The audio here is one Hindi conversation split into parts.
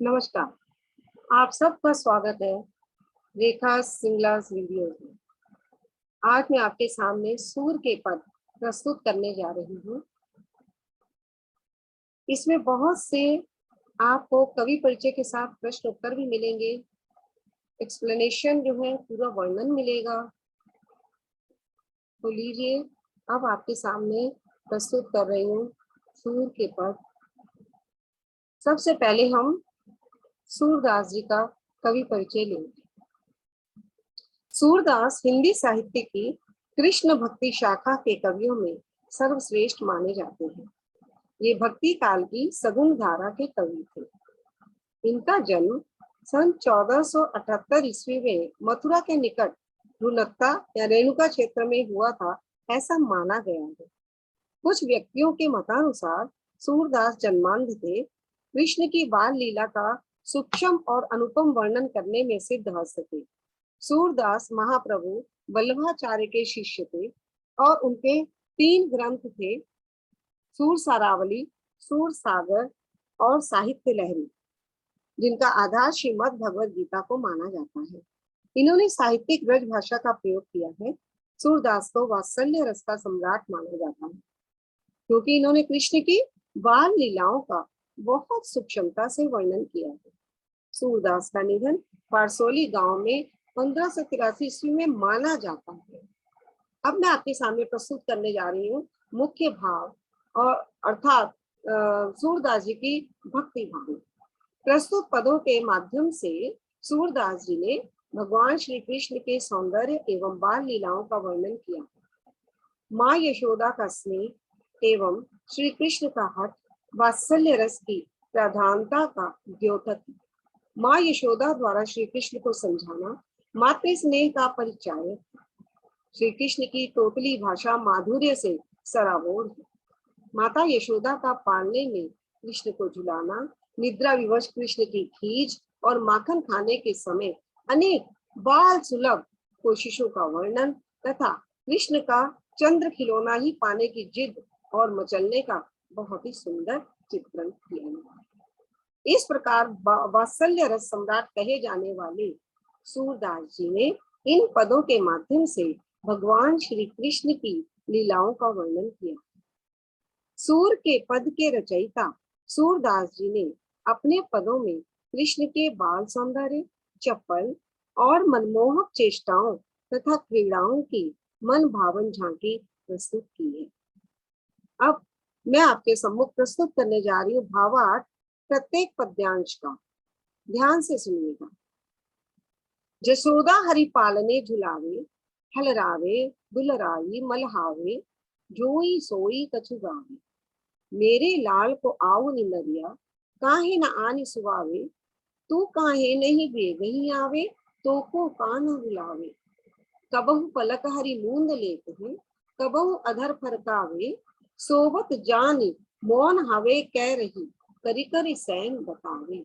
नमस्कार, आप सबका स्वागत है रेखा सिंगलास वीडियो में। आज मैं आपके सामने सूर के पद प्रस्तुत करने जा रही हूँ। इसमें बहुत से आपको कवि परिचय के साथ प्रश्न उत्तर भी मिलेंगे, एक्सप्लेनेशन जो है पूरा वर्णन मिलेगा। तो लीजिए, अब आपके सामने प्रस्तुत कर रही हूँ सूर के पद। सबसे पहले हम सूरदास जी का कवि परिचय लेंगे। सूरदास हिंदी साहित्य की कृष्ण भक्ति शाखा के कवियों में सर्वश्रेष्ठ माने जाते हैं। ये भक्ति काल की सगुण धारा के कवि थे। इनका जन्म सन 1478 ईस्वी में मथुरा के निकट रुनत्ता या रेणुका क्षेत्र में हुआ था, ऐसा माना गया है। कुछ व्यक्तियों के मतानुसार सूरदास जन्मांध थे। कृष्ण की बाल लीला का सूक्ष्म और अनुपम वर्णन करने में सिद्ध हस्त थे। सूरदास महाप्रभु वल्लभाचार्य के शिष्य थे और उनके 3 ग्रंथ थे, सूर सारावली, सूर सागर और साहित्य लहरी, जिनका आधार श्रीमद् भगवद गीता को माना जाता है। इन्होंने साहित्यिक ब्रज भाषा का प्रयोग किया है। सूरदास को वात्सल्य रस का सम्राट माना जाता है क्योंकि इन्होंने कृष्ण की बाल लीलाओं का बहुत सूक्ष्मता से वर्णन किया है। सूरदास का निधन पारसोली गांव में 1583 ईस्वी में माना जाता है। अब मैं आपके सामने प्रस्तुत करने जा रही हूँ मुख्य भाव और अर्थात सूरदास जी की भक्ति भाव। प्रस्तुत पदों के माध्यम से सूरदास जी ने भगवान श्री कृष्ण के सौंदर्य एवं बाल लीलाओं का वर्णन किया। माँ यशोदा का स्नेह एवं श्री कृष्ण का हठ वात्सल्य रस की प्रधानता का द्योतक। माँ यशोदा द्वारा श्री कृष्ण को समझाना मातृ स्नेह का परिचायक। श्री कृष्ण की तोतली भाषा माधुर्य से सराबोर है। माता यशोदा का पालने में कृष्ण को झुलाना, निद्रा विवश कृष्ण की खींच और माखन खाने के समय अनेक बाल सुलभ कोशिशों का वर्णन तथा कृष्ण का चंद्र खिलौना ही पाने की जिद और मचलने का बहुत ही सुंदर चित्रण किया गया है। इस प्रकार वात्सल्य रस सम्राट कहे जाने वाले सूरदास जी ने इन पदों के माध्यम से भगवान श्री कृष्ण की लीलाओं का वर्णन किया। सूर के पद के रचयिता सूरदास जी ने अपने पदों में कृष्ण के बाल सौंदर्य, चपल और मनमोहक चेष्टाओं तथा क्रीड़ाओं की मन भावन झांकी प्रस्तुत की है। अब मैं आपके सम्मुख प्रस्तुत करने जा रही हूँ भावार्थ प्रत्येक पद्यांश का। ध्यान से सुनिएगा। जसोदा हरि पालने झुलावे, हलरावे दुलराई मलहावे, जोई सोई कछु गावे। मेरे लाल को आओ निमरिया, काहे न आनी सुवावे। तू काहे नहीं बेगही आवे, तो को कान बुलावे। कबहु पलक हरि मूंद लेत है, कबहु अधर फरकावे। सोबत जानी मौन हवे कह रही, करी करी सैन बतावे।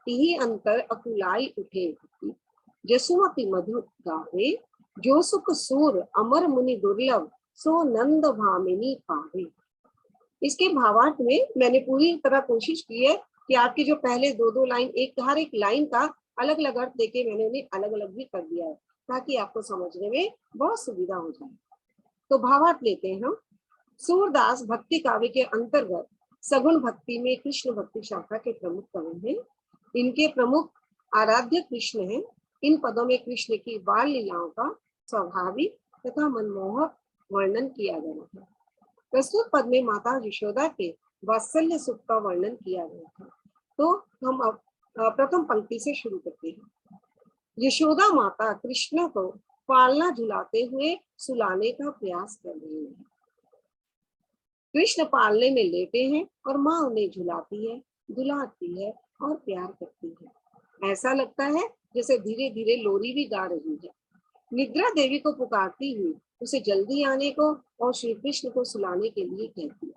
यही अंतर अकुलाई उठे, जसुमति मधु गावे। जो सुख सूर अमर मुनि दुर्लभ, सो नंद भामिनी पावे। इसके भावार्थ में मैंने पूरी तरह कोशिश की है कि आपकी जो पहले 2-2 लाइन, हर एक लाइन का अलग अलग अर्थ देके मैंने उन्हें अलग अलग भी कर दिया है ताकि आपको समझने में बहुत सुविधा हो जाए। तो भावार्थ लेते हैं हम। सूरदास भक्ति काव्य के अंतर्गत सगुण भक्ति में कृष्ण भक्ति शाखा के प्रमुख कवि हैं। इनके प्रमुख आराध्य कृष्ण हैं। इन पदों में कृष्ण की बाल लीलाओं का स्वाभाविक तथा मनमोहक वर्णन किया गया है। प्रस्तुत पद में माता यशोदा के वात्सल्य सुख का वर्णन किया गया था। तो हम अब प्रथम पंक्ति से शुरू करते हैं। यशोदा माता कृष्ण को पालना झुलाते हुए सुलाने का प्रयास कर रही है। कृष्ण पालने में लेटे हैं और माँ उन्हें झुलाती है, दुलाती है और प्यार करती है। ऐसा लगता है जैसे धीरे धीरे लोरी भी गा रही है। निद्रा देवी को पुकारती हुई उसे जल्दी आने को और श्री कृष्ण को सुलाने के लिए कहती है।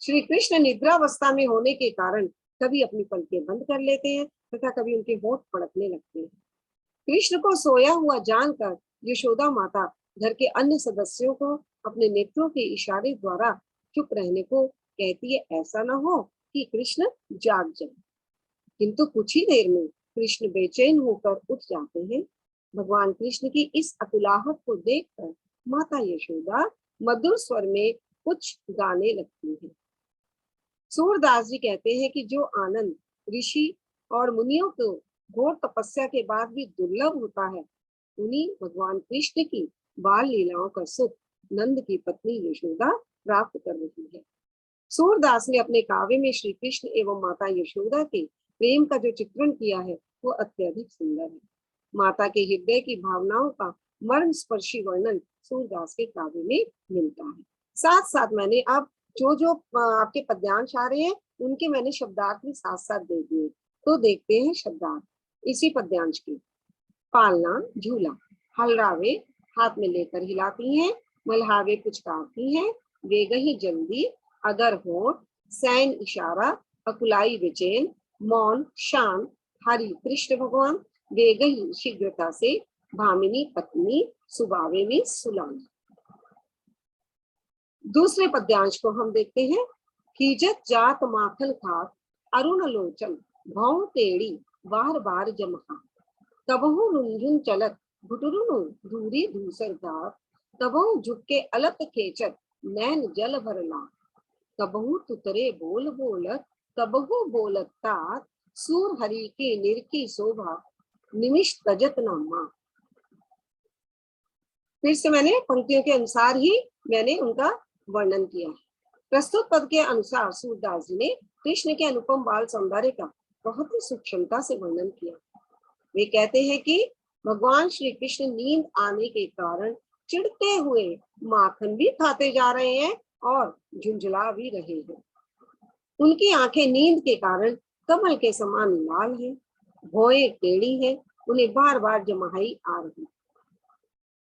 श्री कृष्ण निद्रावस्था में होने के कारण कभी अपनी पलकें बंद कर लेते हैं तथा कभी उनके होंठ फड़कने लगते हैं। कृष्ण को सोया हुआ जानकर यशोदा माता घर के अन्य सदस्यों को अपने नेत्रों के इशारे द्वारा चुप रहने को कहती है, ऐसा न हो कि कृष्ण जाग जाए। किंतु कुछ ही देर में कृष्ण बेचैन होकर उठ जाते हैं। भगवान कृष्ण की इस अकुलाहट को देखकर माता यशोदा मधुर स्वर में कुछ गाने लगती है। सूरदास जी कहते हैं कि जो आनंद ऋषि और मुनियों को घोर तपस्या के बाद भी दुर्लभ होता है, उन्हीं भगवान कृष्ण की बाल लीलाओं का सुख नंद की पत्नी यशोदा प्राप्त कर रही है। सूरदास ने अपने काव्य में श्री कृष्ण एवं माता यशोदा के प्रेम का जो चित्रण किया है वो अत्यधिक सुंदर है। माता के हृदय की भावनाओं का मर्म स्पर्शी वर्णन सूरदास के काव्य में मिलता है। साथ साथ मैंने अब जो आपके पद्यांश आ रहे हैं उनके मैंने शब्दार्थ भी साथ साथ दे दिए। तो देखते हैं शब्दार्थ इसी पद्यांश के। पालना झूला, हलरावे हाथ में लेकर हिलाती हैं, मल्हावे पुचकारती हैं, वेगही जल्दी, अगर होठ, सैन इशारा, अकुलाई बेचैन, मौन शांत, हरि कृष्ण भगवान, वेगही शीघ्रता से, भामिनी पत्नी, सुबावे में सुलान। दूसरे पद्यांश को हम देखते हैं। खीजत जात माखन खात, अरुण लोचन, भौं तेड़ी, बार बार जमहा, तबहु रुंझुन चलत, घुटुरुनु धूरी धूसर धार, तबहु झुके अलत खेचत, नैन जल भरला, तबहु तुतरे बोल बोलत, तबहु बोलत तात, सूर हरि के निरकी शोभा, निमिष तजत नामा। फिर से मैंने पंक्तियों के अनुसार ही मैंने उनका वर्णन किया है। प्रस्तुत पद के अनुसार सूरदास जी ने कृष्ण के अनुपम बाल सौंदर्य का बहुत ही सूक्ष्मता से वर्णन किया। वे कहते हैं कि भगवान श्री कृष्ण नींद आने के कारण चिढ़ते हुए माखन भी खाते जा रहे हैं और झुंझला भी रहे हैं। उनकी आंखें नींद के कारण कमल के समान लाल है, भौएं टेढ़ी है, उन्हें बार बार जमाई आ रही।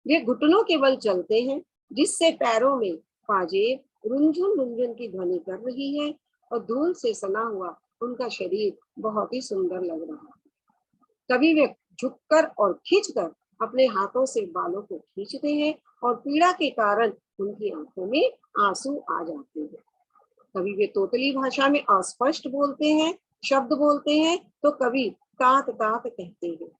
वे घुटनों के बल चलते हैं, जिससे पैरों में पाजेब रुंझुन रुंझुन की ध्वनि कर रही है और धूल से सना हुआ उनका शरीर बहुत ही सुंदर लग रहा है। कभी वे झुककर और खींचकर अपने हाथों से बालों को खींचते हैं और पीड़ा के कारण उनकी आंखों में आंसू आ जाते हैं। कभी वे तोतली भाषा में अस्पष्ट बोलते हैं, शब्द बोलते हैं, तो कभी तात तात कहते हैं।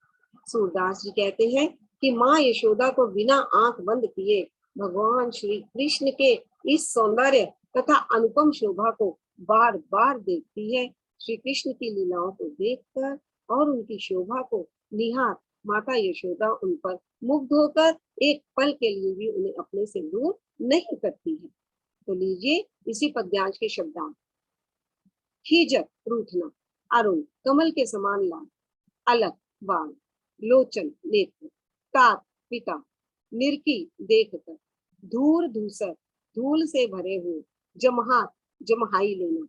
सूरदास जी कहते हैं कि माँ यशोदा को बिना आंख बंद किए भगवान श्री कृष्ण के इस सौंदर्य तथा अनुपम शोभा को बार बार देखती है। श्री कृष्ण की लीलाओं को देखकर और उनकी शोभा को निहार माता यशोदा उन पर मुग्ध होकर एक पल के लिए भी उन्हें अपने से दूर नहीं करती है। तो लीजिए इसी पद्यांश के शब्दांश। खीजत रूठना, अरुण कमल के समान लाल, अलग बाल, लोचन नेत्र, तात पिता, निरकी देखकर, धूर धूसर धूल से भरे हुए, जमहात जमहाई लेना।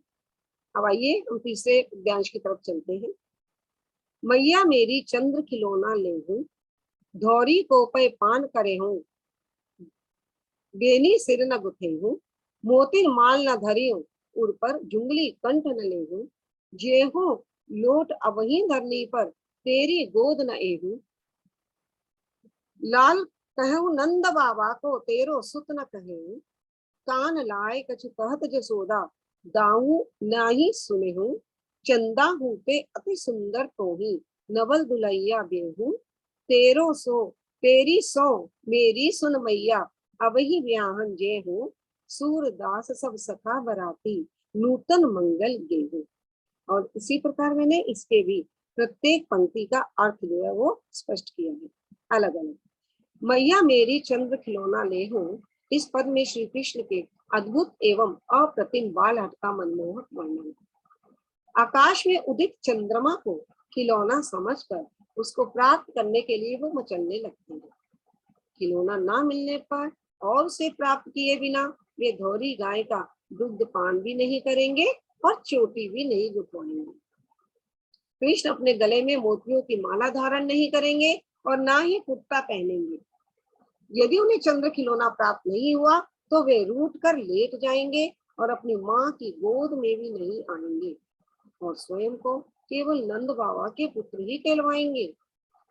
अब आइए हम तीसरे पद्यांश की तरफ चलते हैं। मैया मेरी चंद्र खिलौना ले हूं, धौरी को पे पान करे हूं, बेनी सिर न गुथे हूं, मोतिर माल न धरी हूं, उर पर जुंगली कंठ न ले हूं, जे हूं लोट अवहीं धरनी पर तेरी गोद न एहूं, लाल कहूं नंद बाबा को तेरो सुत न कहूं, कान लाए कछु कहत जसोदा, दाऊ नाही सुने हूं, चंदा हूं पे अति सुंदर तोही, नवल दुलैया बेहूं, तेरो सो तेरी सो मेरी सुन मैया, अब ही ब्याहन जे हूं, सूरदास सब सखा बराती, नूतन मंगल गेहूं। और इसी प्रकार मैंने इसके भी प्रत्येक पंक्ति का अर्थ जो है वो स्पष्ट किया है अलग अलग। मैया मेरी चंद्र खिलौना ले हूं, इस पद में श्री कृष्ण के अद्भुत एवं अप्रतिम बाल हट का मनमोहक वर्णन। आकाश में उदित चंद्रमा को खिलौना समझकर उसको प्राप्त करने के लिए वो मचलने लगते हैं। खिलौना ना मिलने पर और उसे प्राप्त किए बिना वे धौरी गाय का दुग्ध पान भी नहीं करेंगे और चोटी भी नहीं गुथवाएंगे। कृष्ण अपने गले में मोतियों की माला धारण नहीं करेंगे और ना ही कुर्ता पहनेंगे। यदि उन्हें चंद्र खिलौना प्राप्त नहीं हुआ तो वे रूठ कर लेट जाएंगे और अपनी माँ की गोद में भी नहीं आएंगे और स्वयं को केवल नंद बाबा के पुत्र ही कहलवाएंगे।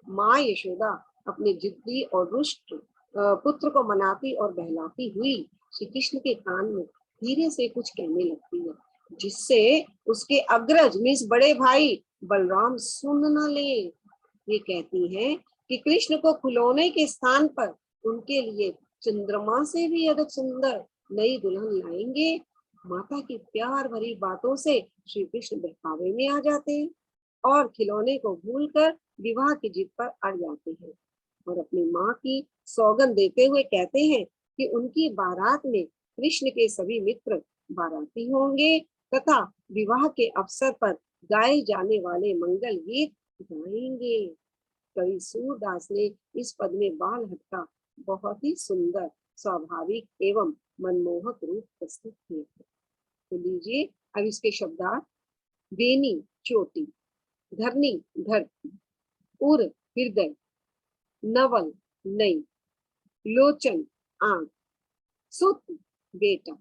माँ यशोदा अपने जिद्दी और रुष्ट पुत्र को मनाती और बहलाती हुई श्री कृष्ण के कान में धीरे से कुछ कहने लगती है, जिससे उसके अग्रज मीन्स बड़े भाई बलराम सुन न ले। ये कहती हैं कि कृष्ण को खिलौने के स्थान पर उनके लिए चंद्रमा से भी अधिक सुंदर नई दुल्हन लाएंगे। माता की प्यार भरी बातों से श्री कृष्ण बहकावे में आ जाते हैं और खिलौने को भूलकर विवाह की जिद पर अड़ जाते हैं और अपनी माँ की सौगंध देते हुए कहते हैं कि उनकी बारात में कृष्ण के सभी मित्र बाराती होंगे तथा विवाह के अवसर पर गाए जाने वाले मंगल गीत गाएंगे। कवि सूरदास ने इस पद में बाल हट बहुत ही सुंदर, स्वाभाविक एवं मनमोहक रूप प्रस्तुत किए थे। तो लीजिए अब इसके शब्दार्थ। बेनी चोटी, धरनी धरती, उर हृदय, नवल नई, लोचन आंख, सुत बेटा,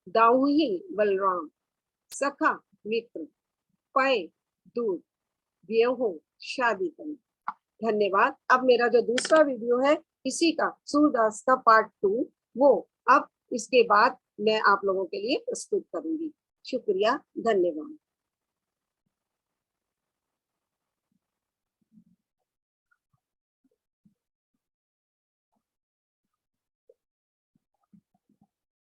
दाऊही बलराम, सखा मित्र, पय दूध, ब्याहो शादी करना। धन्यवाद। अब मेरा जो दूसरा वीडियो है इसी का सूरदास का पार्ट 2 वो अब इसके बाद मैं आप लोगों के लिए प्रस्तुत करूंगी। शुक्रिया, धन्यवाद।